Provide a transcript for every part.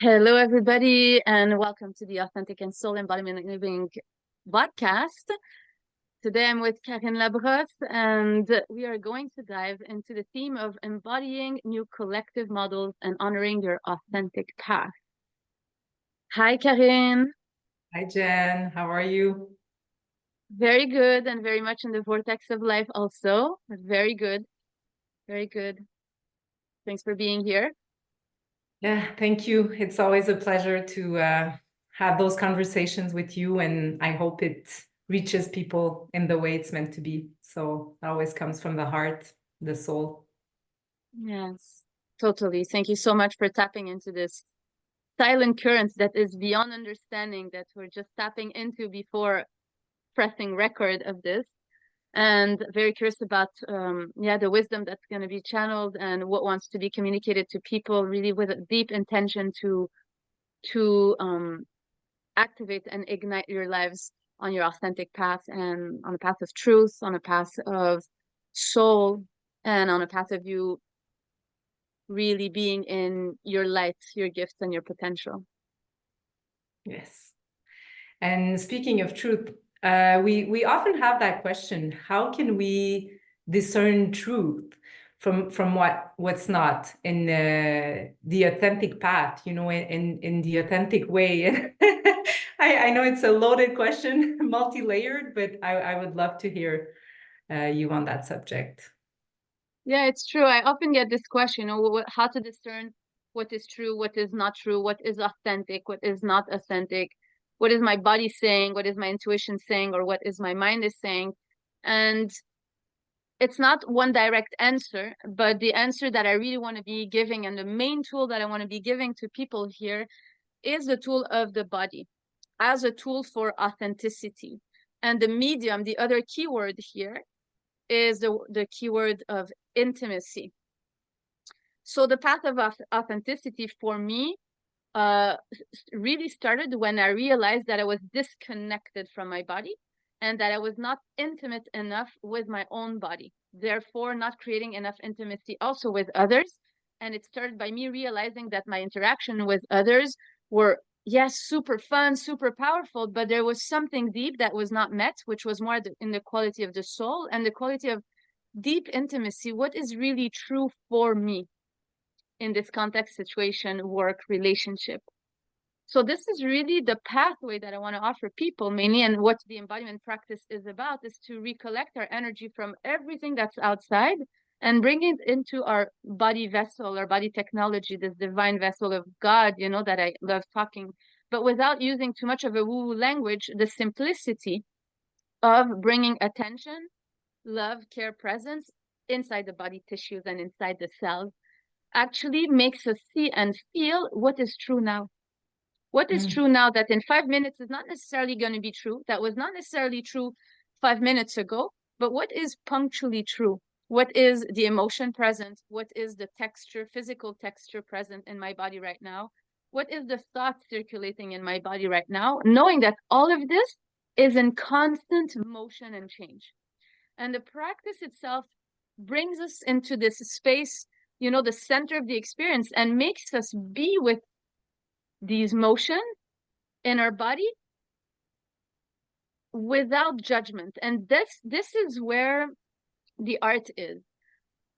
Hello, everybody, and welcome to the Authentic and Soul Embodiment Living podcast. Today I'm with Karine Labrosse, and we are going to dive into the theme of embodying new collective models and honoring your authentic path. Hi, Karine. Hi, Jen. How are you? Very good, and very much in the vortex of life also. Very good. Very good. Thanks for being here. Yeah, thank you. It's always a pleasure to have those conversations with you, and I hope it reaches people in the way it's meant to be. So it always comes from the heart, the soul. Yes, totally. Thank you so much for tapping into this silent current that is beyond understanding that we're just tapping into before pressing record of this. And very curious about the wisdom that's going to be channeled and what wants to be communicated to people, really with a deep intention to activate and ignite your lives on your authentic path, and on a path of truth, on a path of soul, and on a path of you really being in your light, your gifts, and your potential. Yes. And speaking of truth, we often have that question: how can we discern truth from what's not in the authentic path? You know, in the authentic way. I know it's a loaded question, multi-layered, but I would love to hear you on that subject. Yeah, it's true. I often get this question, how to discern what is true, what is not true, what is authentic, what is not authentic, what is my body saying, what is my intuition saying, or what is my mind is saying. And it's not one direct answer, but the answer that I really want to be giving, and the main tool that I want to be giving to people here, is the tool of the body as a tool for authenticity. And the medium, the other keyword here, is the keyword of intimacy. So the path of authenticity for me really started when I realized that I was disconnected from my body and that I was not intimate enough with my own body, therefore not creating enough intimacy also with others. And it started by me realizing that my interaction with others were, yes, super fun, super powerful, but there was something deep that was not met, which was more in the quality of the soul and the quality of deep intimacy. What is really true for me in this context, situation, work, relationship? So this is really the pathway that I want to offer people mainly, and what the embodiment practice is about is to recollect our energy from everything that's outside and bring it into our body vessel, our body technology, this divine vessel of God, that I love talking, but without using too much of a woo-woo language, the simplicity of bringing attention, love, care, presence inside the body tissues and inside the cells actually makes us see and feel what is true now. What is true now that in 5 minutes is not necessarily going to be true, that was not necessarily true 5 minutes ago, but what is punctually true? What is the emotion present? What is the texture, physical texture present in my body right now? What is the thought circulating in my body right now? Knowing that all of this is in constant motion and change. And the practice itself brings us into this space, the center of the experience, and makes us be with these motion in our body without judgment. And this is where the art is.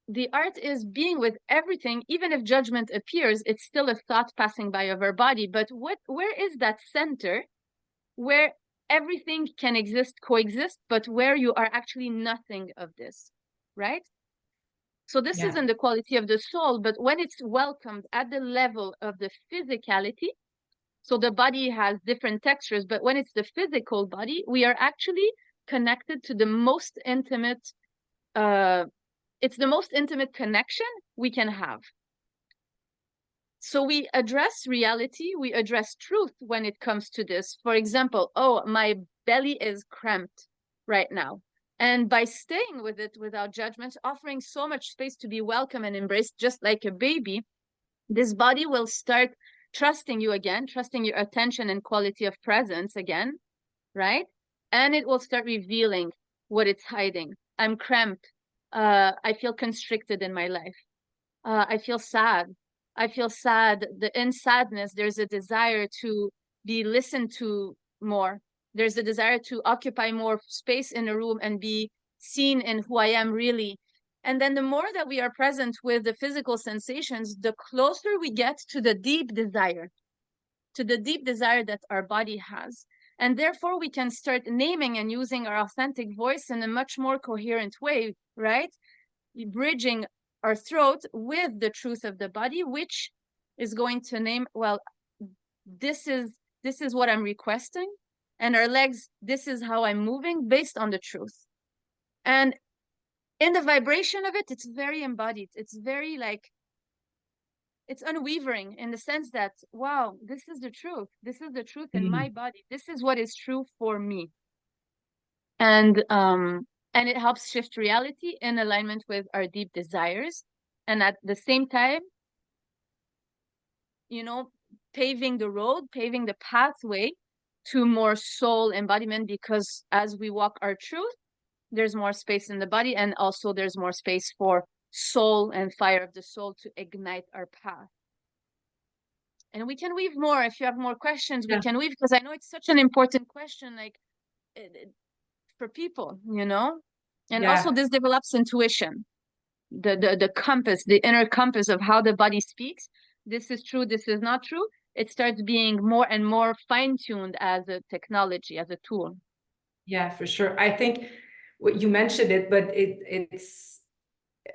The art is being with everything. Even if judgment appears, it's still a thought passing by of our body. But where is that center where everything can exist, coexist, but where you are actually nothing of this, right? So this Yeah. isn't the quality of the soul, but when it's welcomed at the level of the physicality, so the body has different textures, but when it's the physical body, we are actually connected to the most intimate, it's the most intimate connection we can have. So we address reality, we address truth when it comes to this. For example, oh, my belly is cramped right now. And by staying with it without judgment, offering so much space to be welcome and embraced just like a baby, this body will start trusting you again, trusting your attention and quality of presence again, right? And it will start revealing what it's hiding. I'm cramped. I feel constricted in my life. I feel sad. I feel sad. In sadness, there's a desire to be listened to more. There's a desire to occupy more space in a room and be seen in who I am really. And then the more that we are present with the physical sensations, the closer we get to the deep desire, that our body has. And therefore, we can start naming and using our authentic voice in a much more coherent way, right? Bridging our throat with the truth of the body, which is going to name, well, this is what I'm requesting. And our legs, this is how I'm moving based on the truth. And in the vibration of it, it's very embodied. It's very like, it's unwavering in the sense that, wow, this is the truth. This is the truth in my body. This is what is true for me. And it helps shift reality in alignment with our deep desires. And at the same time, you know, paving the pathway to more soul embodiment, because as we walk our truth, there's more space in the body, and also there's more space for soul and fire of the soul to ignite our path. And we can weave more. If you have more questions, we can weave, because I know it's such an important question, like for people, you know. And also this develops intuition, the compass, the inner compass of how the body speaks. This is true, this is not true. It starts being more and more fine-tuned as a technology, as a tool. Yeah, for sure. I think what you mentioned it, but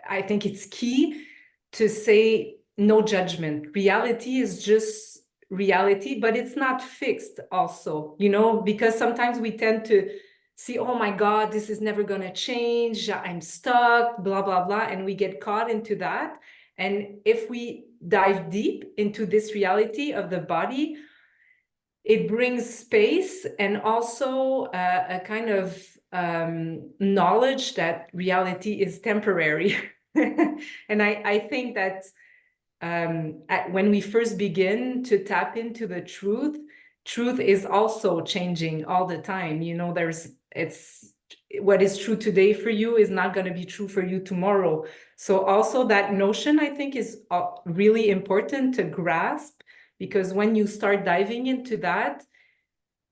I think it's key to say no judgment. Reality is just reality, but it's not fixed also, you know, because sometimes we tend to see, oh my God, this is never going to change. I'm stuck, blah, blah, blah. And we get caught into that. And if we dive deep into this reality of the body, it brings space and also a kind of knowledge that reality is temporary. And I think that when we first begin to tap into the truth is also changing all the time. You know, it's what is true today for you is not going to be true for you tomorrow. So also that notion, I think, is really important to grasp, because when you start diving into that,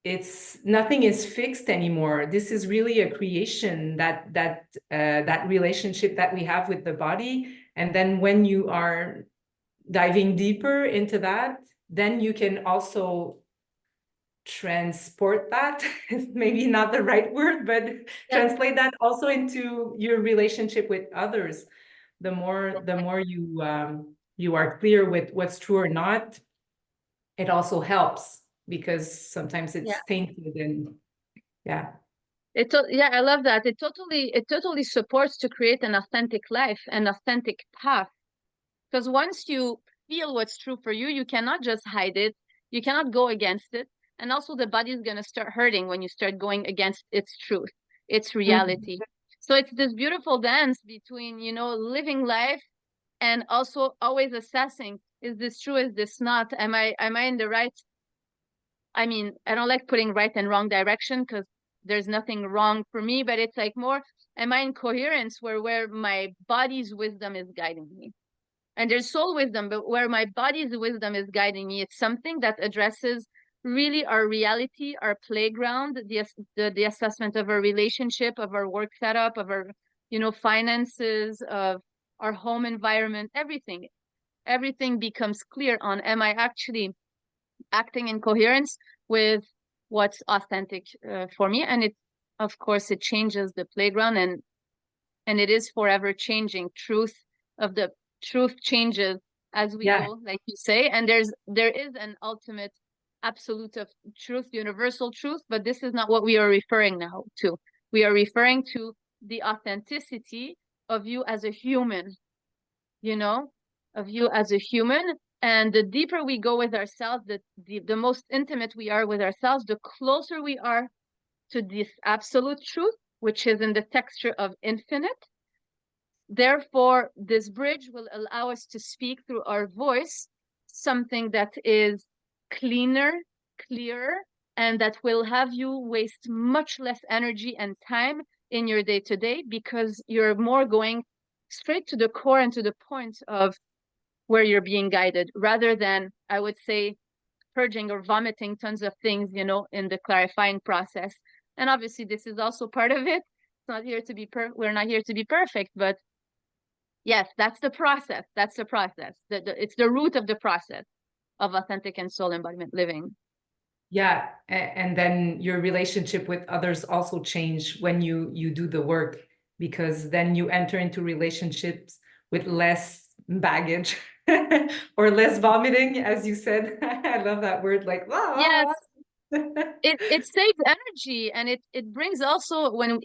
it's nothing is fixed anymore. This is really a creation, that relationship that we have with the body. And then when you are diving deeper into that, then you can also transport that, maybe not the right word, but translate that also into your relationship with others. The more you are clear with what's true or not, it also helps, because sometimes it's tainted. And I love that. It totally supports to create an authentic life, an authentic path. Because once you feel what's true for you, you cannot just hide it. You cannot go against it. And also the body is going to start hurting when you start going against its truth, its reality. So it's this beautiful dance between, you know, living life and also always assessing, is this true? Is this not? Am I in the right? I mean, I don't like putting right and wrong direction, because there's nothing wrong for me, but it's like more, am I in coherence where my body's wisdom is guiding me? And there's soul wisdom, but where my body's wisdom is guiding me, it's something that addresses really our reality, our playground, the assessment of our relationship, of our work setup, of our, you know, finances, of our home environment, everything becomes clear on, am I actually acting in coherence with what's authentic for me? And it, of course, it changes the playground, and it is forever changing. Truth changes as we go, like you say. And there is an ultimate absolute of truth, universal truth, but this is not what we are referring now to. We are referring to the authenticity of you as a human, you know, of you as a human. And the deeper we go with ourselves, the most intimate we are with ourselves, the closer we are to this absolute truth, which is in the texture of infinite. Therefore, this bridge will allow us to speak through our voice something that is cleaner, clearer, and that will have you waste much less energy and time in your day-to-day, because you're more going straight to the core and to the point of where you're being guided, rather than, I would say, purging or vomiting tons of things, you know, in the clarifying process. And obviously this is also part of it. It's not here to be we're not here to be perfect, but yes, that's the process. That's the process. It's the root of the process of authentic and soul embodiment living. Yeah, and then your relationship with others also change when you do the work, because then you enter into relationships with less baggage or less vomiting, as you said. I love that word, like, Yes, wow. it saves energy, and it brings also,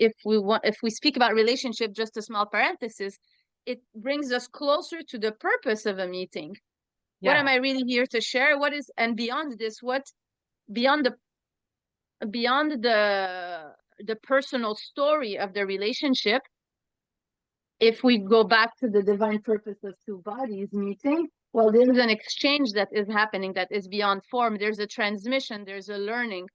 if we speak about relationship, just a small parenthesis, it brings us closer to the purpose of a meeting. What am Yeah. I really here to share? What is, and beyond this, what beyond the personal story of the relationship, if we go back to the divine purpose of two bodies meeting, well, there's an exchange that is happening that is beyond form. There's a transmission, there's a learning,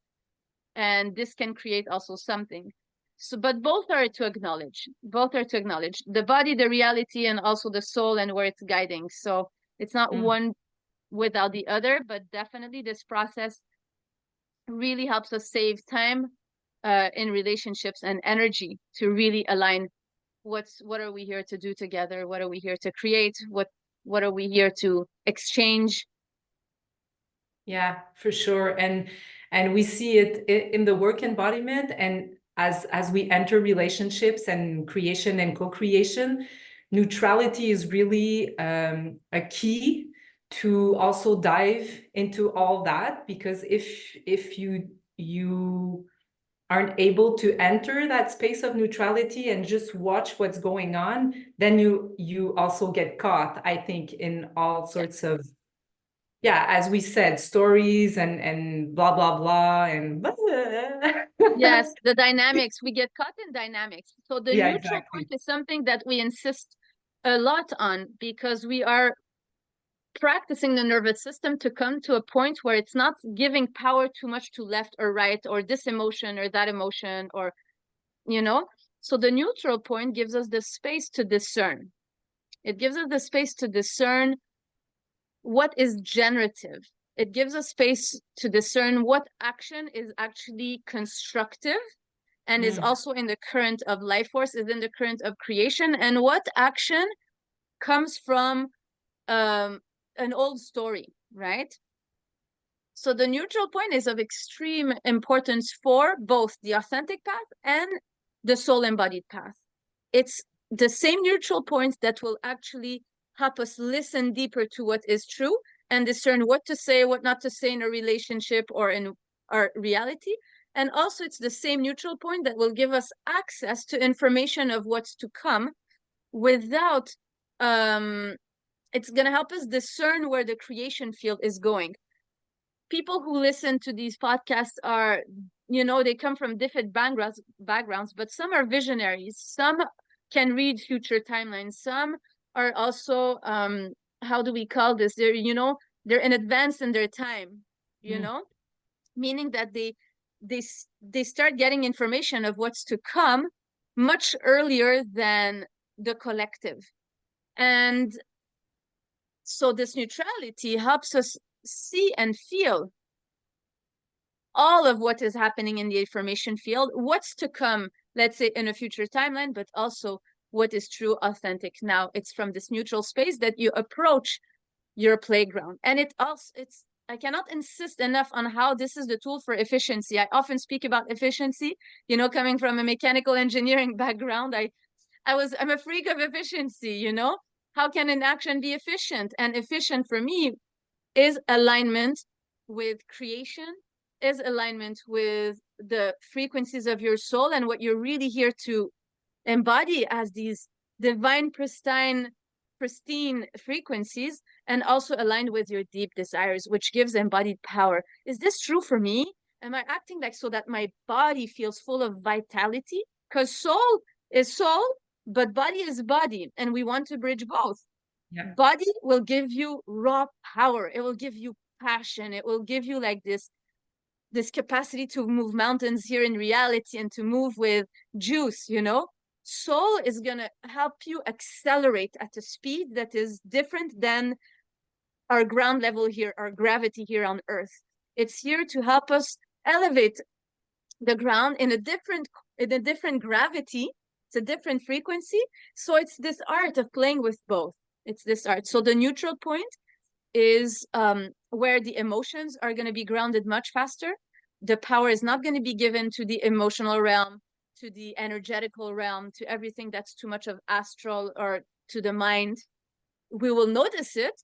and this can create also something. So, but both are to acknowledge. Both are to acknowledge the body, the reality, and also the soul and where it's guiding. So it's not one without the other, but definitely this process really helps us save time in relationships and energy to really align what are we here to do together, what are we here to create, what are we here to exchange. Yeah, for sure. And we see it in the work embodiment, and as we enter relationships and creation and co-creation, neutrality is really a key to also dive into all that, because if you aren't able to enter that space of neutrality and just watch what's going on, then you also get caught, I think, in all sorts of, yeah, as we said, stories and blah blah blah and blah. Yes, the dynamics, we get caught in dynamics. So the Yeah, neutral point exactly. is something that we insist a lot on, because we are practicing the nervous system to come to a point where it's not giving power too much to left or right, or this emotion or that emotion, or, you know. So the neutral point gives us the space to discern. It gives us the space to discern what is generative. It gives us space to discern what action is actually constructive and is also in the current of life force, is in the current of creation, and what action comes from an old story, right? So the neutral point is of extreme importance for both the authentic path and the soul embodied path. It's the same neutral point that will actually help us listen deeper to what is true and discern what to say, what not to say in a relationship or in our reality. And also it's the same neutral point that will give us access to information of what's to come without, it's going to help us discern where the creation field is going. People who listen to these podcasts are, you know, they come from different backgrounds, but some are visionaries, some can read future timelines, some are also, how do we call this, they're, you know, they're in advance in their time, you know, meaning that they start getting information of what's to come much earlier than the collective. And so this neutrality helps us see and feel all of what is happening in the information field, what's to come, let's say in a future timeline, but also what is true, authentic now. It's from this neutral space that you approach your playground. And it's I cannot insist enough on how this is the tool for efficiency. I often speak about efficiency, you know, coming from a mechanical engineering background. I'm a freak of efficiency, you know. How can an action be efficient? And efficient for me is alignment with creation, is alignment with the frequencies of your soul and what you're really here to embody as these divine, pristine frequencies, and also aligned with your deep desires, which gives embodied power. Is this true for me? Am I acting like so that my body feels full of vitality? Because soul is soul, but body is body, and we want to bridge both. Yeah. Body will give you raw power. It will give you passion. It will give you like this capacity to move mountains here in reality and to move with juice, you know. Soul is gonna help you accelerate at a speed that is different than our ground level here, our gravity here on Earth. It's here to help us elevate the ground in a different gravity. It's a different frequency. So it's this art of playing with both. It's this art. So the neutral point is where the emotions are going to be grounded much faster. The power is not going to be given to the emotional realm, to the energetical realm, to everything that's too much of astral, or to the mind. We will notice it,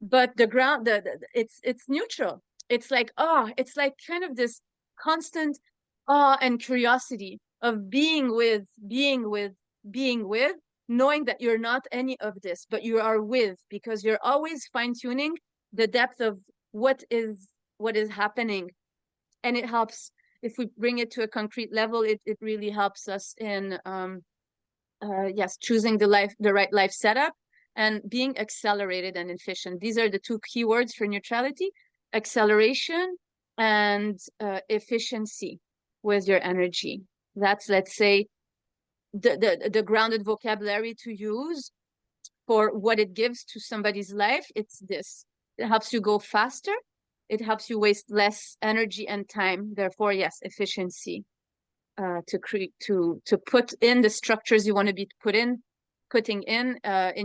but the ground, it's neutral. It's like, oh, it's like kind of this constant awe and curiosity of being with, knowing that you're not any of this, but you are with, because you're always fine-tuning the depth of what is happening. And it helps, if we bring it to a concrete level, it really helps us in yes, choosing the right life setup and being accelerated and efficient. These are the two keywords for neutrality: acceleration and efficiency with your energy. That's, let's say, the grounded vocabulary to use for what it gives to somebody's life. It's this. It helps you go faster. It helps you waste less energy and time. Therefore, yes, efficiency. To create, to put in the structures you want to be putting in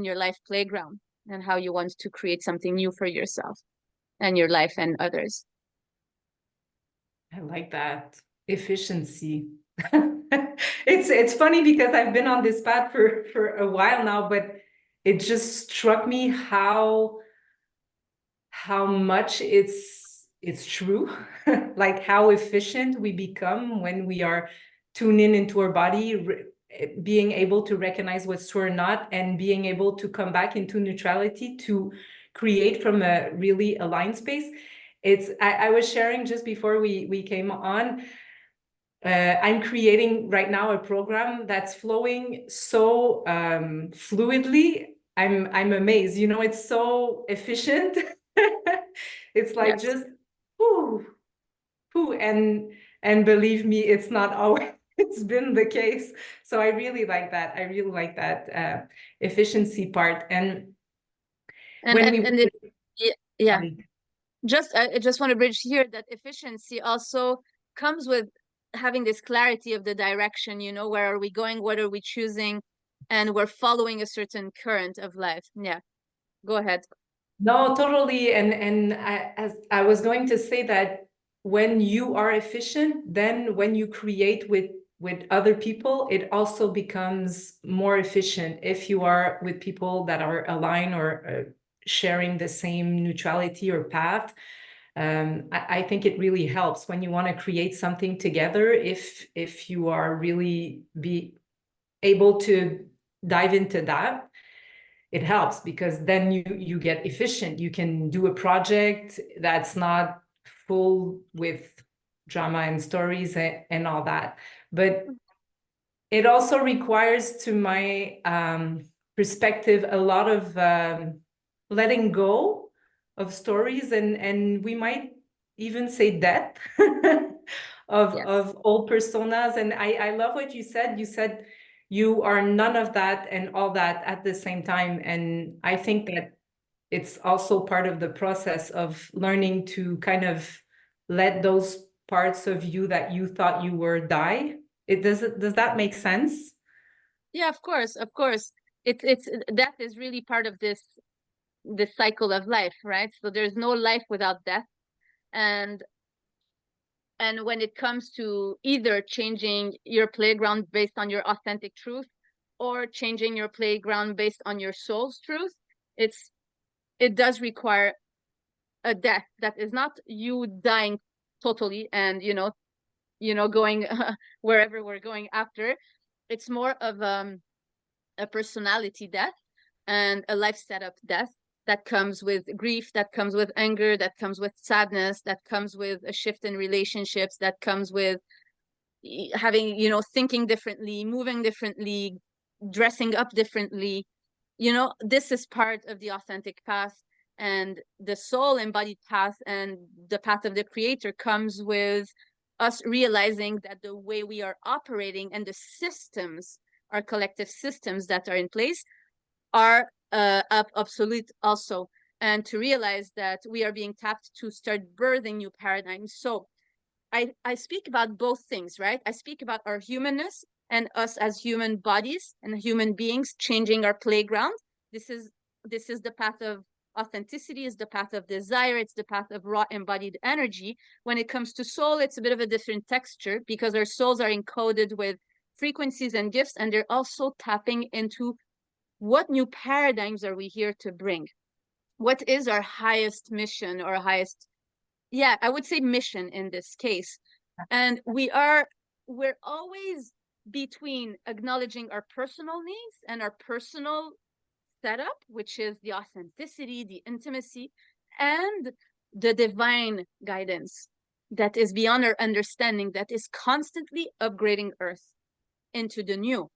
your life playground, and how you want to create something new for yourself and your life and others. I like that. Efficiency. It's funny because I've been on this path for a while now, but it just struck me how much it's true. Like how efficient we become when we are tuning into our body, being able to recognize what's true or not, and being able to come back into neutrality to create from a really aligned space. I was sharing just before we came on, I'm creating right now a program that's flowing so fluidly. I'm amazed. You know, it's so efficient. It's like, Yes. just whoo, whoo, and believe me, it's not always it's been the case. So I really like that. I really like that efficiency part. And And when and we and it, yeah. sorry. I just want to bridge here that efficiency also comes with having this clarity of the direction. Where are we going? What are we choosing? And we're following a certain current of life. Yeah. Go ahead. No, totally. And as I was going to say that when you are efficient, then when you create with other people, it also becomes more efficient if you are with people that are aligned or sharing the same neutrality or path. I think it really helps when you want to create something together. If you are really be able to dive into that, it helps, because then you get efficient. You can do a project that's not full with drama and stories and all that. But it also requires, to my perspective, a lot of letting go of stories, and we might even say death Yes. of old personas. And I love what you said. You said you are none of that and all that at the same time. And I think that it's also part of the process of learning to kind of let those parts of you that you thought you were die. Does that make sense? Yeah, of course, of course. It's death is really part of this cycle of life, right? So there's no life without death. And when it comes to either changing your playground based on your authentic truth, or changing your playground based on your soul's truth, it does require a death that is not you dying totally and going wherever we're going after. It's more of a personality death and a life setup death that comes with grief, that comes with anger, that comes with sadness, that comes with a shift in relationships, that comes with having, thinking differently, moving differently, dressing up differently. This is part of the authentic path. And the soul embodied path and the path of the creator comes with us realizing that the way we are operating and the systems, our collective systems that are in place, are obsolete also. and to realize that we are being tapped to start birthing new paradigms. So I speak about both things, right? I speak about our humanness and us as human bodies and human beings changing our playground. This is the path of authenticity, is the path of desire, it's the path of raw embodied energy. When it comes to soul, it's a bit of a different texture because our souls are encoded with frequencies and gifts, and they're also tapping into what new paradigms are we here to bring? What is our highest mission or highest, yeah, I would say mission in this case. And we're always between acknowledging our personal needs and our personal setup, which is the authenticity, the intimacy, and the divine guidance that is beyond our understanding, that is constantly upgrading Earth into the new,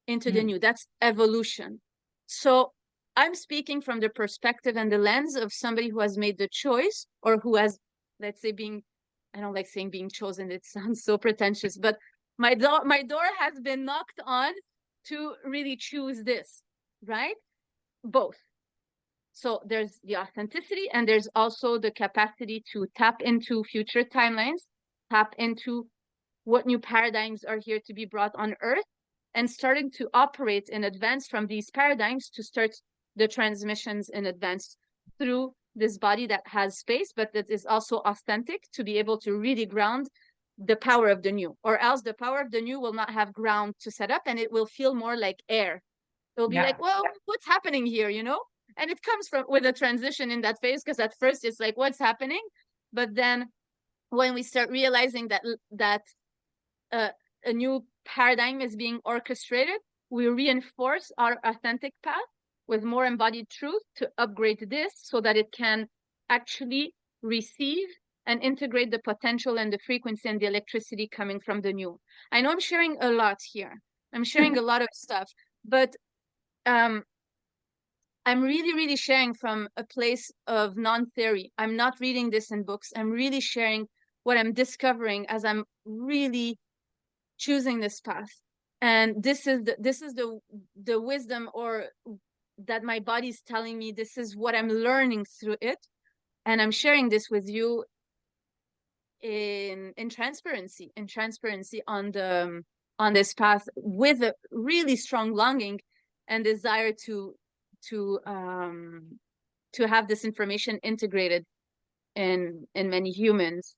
into the new. That's evolution. So I'm speaking from the perspective and the lens of somebody who has made the choice, or who has, let's say, being, I don't like saying being chosen, it sounds so pretentious, but my door has been knocked on to really choose this, right? Both. So there's the authenticity, and there's also the capacity to tap into future timelines, tap into what new paradigms are here to be brought on Earth, and starting to operate in advance from these paradigms to start the transmissions in advance through this body that has space, but that is also authentic, to be able to really ground the power of the new. Or else the power of the new will not have ground to set up, and it will feel more like air. It'll be like, well, what's happening here, you know? And it comes from with a transition in that phase, because at first it's like, what's happening? But then when we start realizing that a new paradigm is being orchestrated, we reinforce our authentic path with more embodied truth to upgrade this so that it can actually receive and integrate the potential and the frequency and the electricity coming from the new. I know I'm sharing a lot here. I'm sharing a lot of stuff, but I'm really, really sharing from a place of non-theory. I'm not reading this in books. I'm really sharing what I'm discovering as I'm really choosing this path. And this is the wisdom, or that my body's telling me. This is what I'm learning through it, and I'm sharing this with you in transparency on this path, with a really strong longing and desire to have this information integrated in many humans.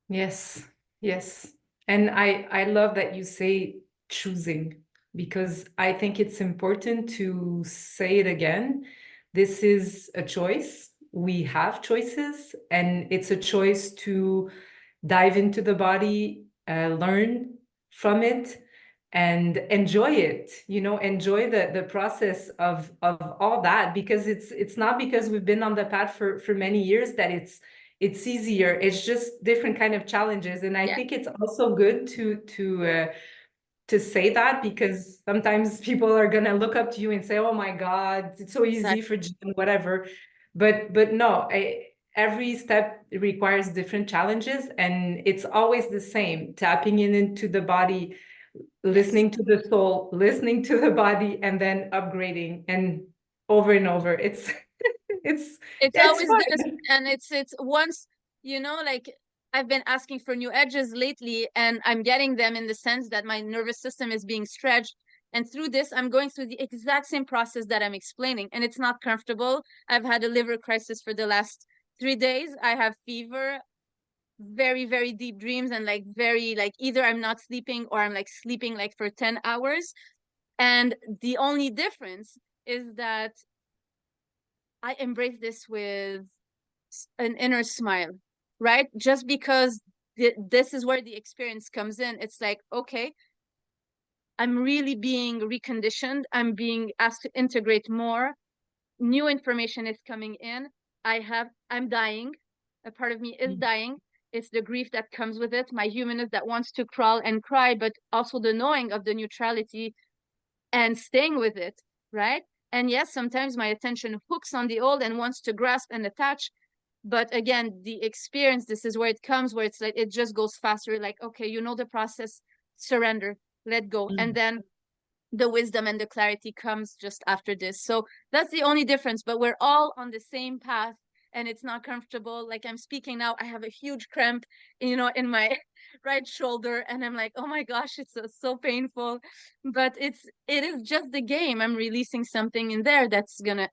Yes, yes. And I love that you say choosing, because I think it's important to say it again. This is a choice. We have choices, and it's a choice to dive into the body, learn from it, and enjoy it. Enjoy the process of all that, because it's not because we've been on the path for many years that it's easier. It's just different kind of challenges. And I think it's also good to say that, because sometimes people are gonna look up to you and say, oh my God, it's so easy for Jen, whatever. But no, every step requires different challenges, and it's always the same: tapping into the body, listening to the soul, listening to the body, and then upgrading, and over. It's it's it's always this. fun. And it's once, like, I've been asking for new edges lately, and I'm getting them in the sense that my nervous system is being stretched, and through this I'm going through the exact same process that I'm explaining, and it's not comfortable. I've had a liver crisis for the last 3 days. I have fever, very, very deep dreams, and like very, like, either I'm not sleeping or I'm like sleeping like for 10 hours. And the only difference is that I embrace this with an inner smile, right? Just because this is where the experience comes in. It's like, okay, I'm really being reconditioned. I'm being asked to integrate more. New information is coming in. I'm dying. A part of me is dying. It's the grief that comes with it, my humanness that wants to crawl and cry, but also the knowing of the neutrality and staying with it, right? And yes, sometimes my attention hooks on the old and wants to grasp and attach. But again, the experience, this is where it comes, where it's like, it just goes faster. Like, okay, the process, surrender, let go. And then the wisdom and the clarity comes just after this. So that's the only difference, but we're all on the same path, and it's not comfortable. Like I'm speaking now, I have a huge cramp, in my right shoulder, and I'm like, oh my gosh, it's so painful. But it is just the game. I'm releasing something in there that's gonna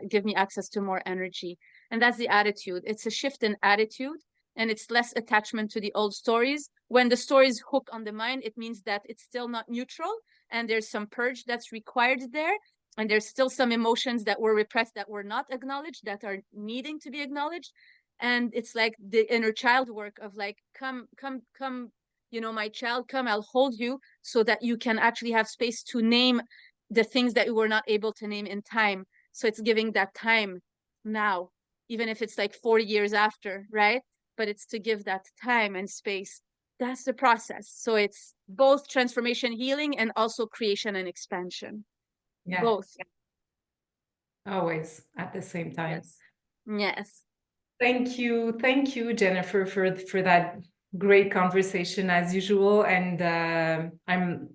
give me access to more energy. And that's the attitude. It's a shift in attitude, and it's less attachment to the old stories. When the stories hook on the mind, it means that it's still not neutral, and there's some purge that's required there, and there's still some emotions that were repressed, that were not acknowledged, that are needing to be acknowledged. And it's like the inner child work of like, come, my child, come, I'll hold you, so that you can actually have space to name the things that you were not able to name in time. So it's giving that time now, even if it's like 40 years after, right? But it's to give that time and space. That's the process. So it's both transformation, healing, and also creation and expansion. Yeah. Both. Always at the same time. Yes. Yes. Thank you, Jennifer, for that great conversation as usual. And I'm,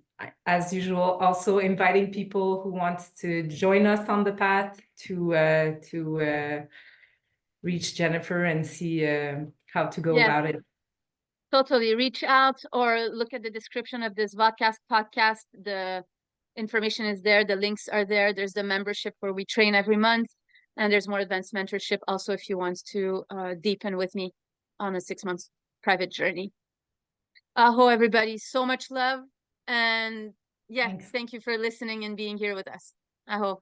as usual, also inviting people who want to join us on the path to reach Jennifer and see how to go about it. Totally. Reach out or look at the description of this podcast. The information is there. The links are there. There's the membership where we train every month. And there's more advanced mentorship also if you want to deepen with me on a 6 month private journey. Aho, everybody. So much love. And yeah, Thanks. thank you for listening and being here with us. Aho.